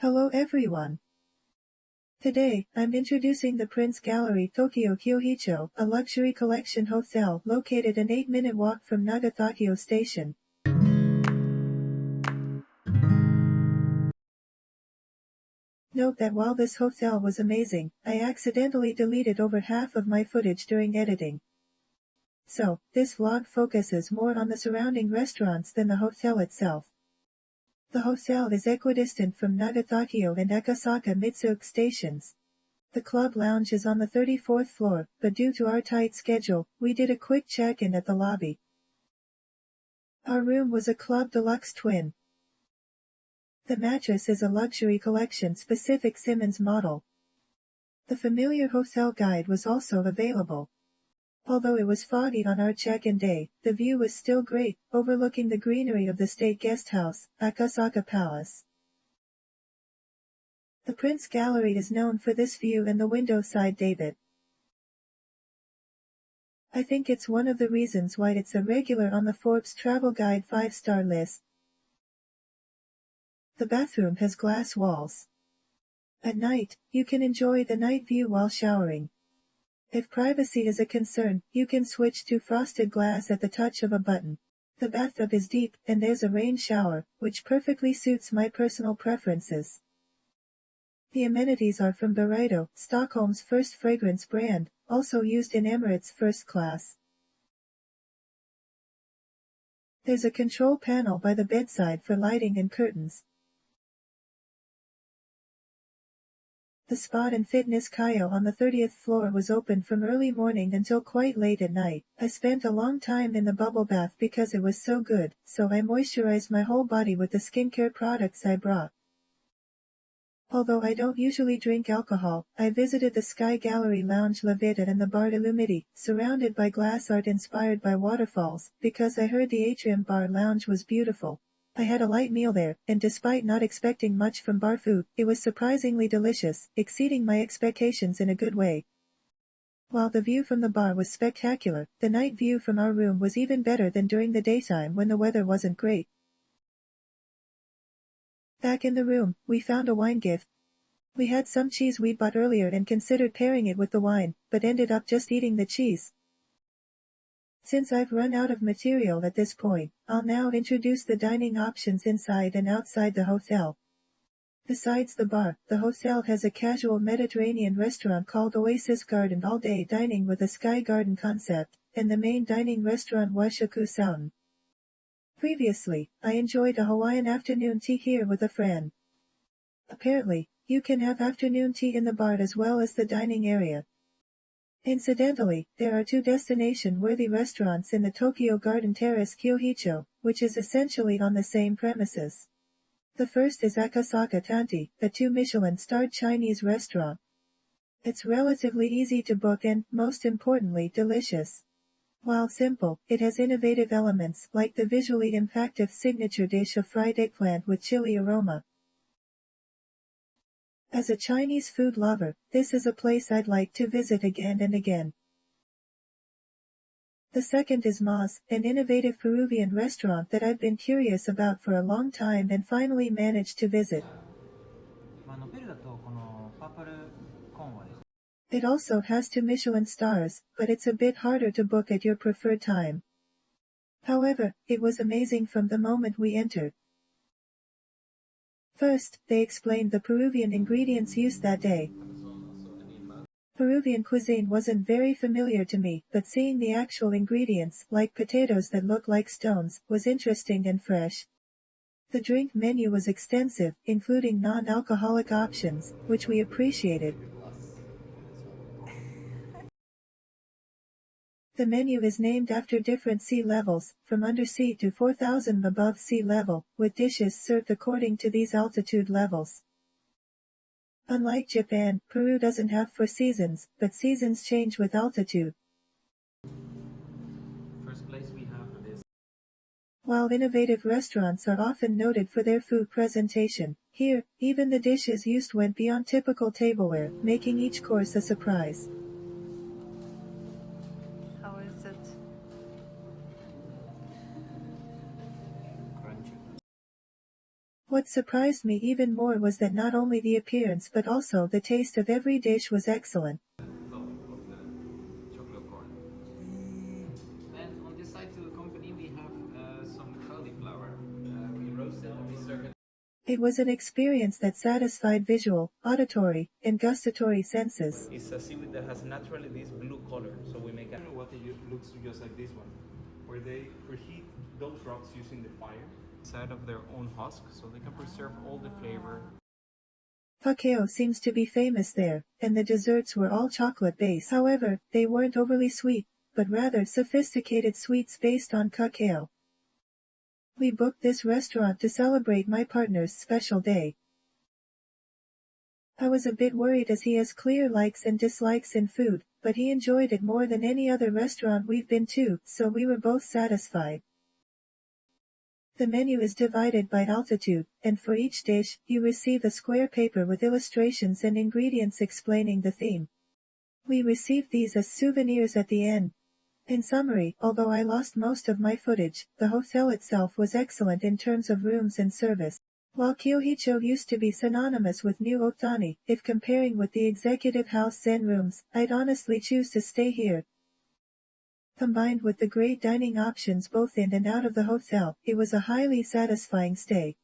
Hello everyone. Today, I'm introducing the Prince Gallery Tokyo Kioicho, a luxury collection hotel located an 8-minute walk from Nagasaki Station. Note that while this hotel was amazing, I accidentally deleted over half of my footage during editing. So, this vlog focuses more on the surrounding restaurants than the hotel itself. The hotel is equidistant from Nagasaki and Akasaka Mitsuku stations. The club lounge is on the 34th floor, but due to our tight schedule, we did a quick check-in at the lobby. Our room was a Club Deluxe twin. The mattress is a luxury collection-specific Simmons model. The familiar hotel guide was also available. Although it was foggy on our check-in day, the view was still great, overlooking the greenery of the state guest house, Akasaka Palace. The Prince Gallery is known for this view and the window side David. I think it's one of the reasons why it's a regular on the Forbes Travel Guide 5-star list. The bathroom has glass walls. At night, you can enjoy the night view while showering. If privacy is a concern, you can switch to frosted glass at the touch of a button. The bathtub is deep, and there's a rain shower, which perfectly suits my personal preferences. The amenities are from Burrito, Stockholm's first fragrance brand, also used in Emirates First Class. There's a control panel by the bedside for lighting and curtains. The spa and fitness Kioicho on the 30th floor was open from early morning until quite late at night. I spent a long time in the bubble bath because it was so good, so I moisturized my whole body with the skincare products I brought. Although I don't usually drink alcohol, I visited the Sky Gallery Lounge La Vita and the Bar de l'Humidity, surrounded by glass art inspired by waterfalls, because I heard the Atrium Bar Lounge was beautiful. I had a light meal there, and despite not expecting much from bar food, it was surprisingly delicious, exceeding my expectations in a good way. While the view from the bar was spectacular, the night view from our room was even better than during the daytime when the weather wasn't great. Back in the room, we found a wine gift. We had some cheese we'd bought earlier and considered pairing it with the wine, but ended up just eating the cheese. Since I've run out of material at this point, I'll now introduce the dining options inside and outside the hotel. Besides the bar, the hotel has a casual Mediterranean restaurant called Oasis Garden all-day dining with a sky garden concept, and the main dining restaurant Washaku Sound. Previously, I enjoyed a Hawaiian afternoon tea here with a friend. Apparently, you can have afternoon tea in the bar as well as the dining area. Incidentally, there are two destination-worthy restaurants in the Tokyo Garden Terrace Kioicho, which is essentially on the same premises. The first is Akasaka Tanti, a 2 Michelin-starred Chinese restaurant. It's relatively easy to book and, most importantly, delicious. While simple, it has innovative elements like the visually impactful signature dish of fried eggplant with chili aroma. As a Chinese food lover, this is a place I'd like to visit again and again. The second is MAZ, an innovative Peruvian restaurant that I've been curious about for a long time and finally managed to visit. It also has 2 Michelin stars, but it's a bit harder to book at your preferred time. However, it was amazing from the moment we entered. First, they explained the Peruvian ingredients used that day. Peruvian cuisine wasn't very familiar to me, but seeing the actual ingredients, like potatoes that look like stones, was interesting and fresh. The drink menu was extensive, including non-alcoholic options, which we appreciated. The menu is named after different sea levels, from undersea to 4,000 above sea level, with dishes served according to these altitude levels. Unlike Japan, Peru doesn't have 4 seasons, but seasons change with altitude. While innovative restaurants are often noted for their food presentation, here, even the dishes used went beyond typical tableware, making each course a surprise. How is it? What surprised me even more was that not only the appearance but also the taste of every dish was excellent. And on this side to accompany we have some cauliflower. We roasted and we serve it. It was an experience that satisfied visual, auditory, and gustatory senses. It's a seaweed that has naturally this blue color, so we make it. What it looks just like this one, where they preheat those rocks using the fire inside of their own husk, so they can preserve all the flavor. Paco seems to be famous there, and the desserts were all chocolate-based. However, they weren't overly sweet, but rather sophisticated sweets based on cacao. We booked this restaurant to celebrate my partner's special day. I was a bit worried as he has clear likes and dislikes in food, but he enjoyed it more than any other restaurant we've been to, so we were both satisfied. The menu is divided by altitude, and for each dish, you receive a square paper with illustrations and ingredients explaining the theme. We received these as souvenirs at the end. In summary, although I lost most of my footage, the hotel itself was excellent in terms of rooms and service. While Kioicho used to be synonymous with New Otani, if comparing with the executive house Zen rooms, I'd honestly choose to stay here. Combined with the great dining options both in and out of the hotel, it was a highly satisfying stay.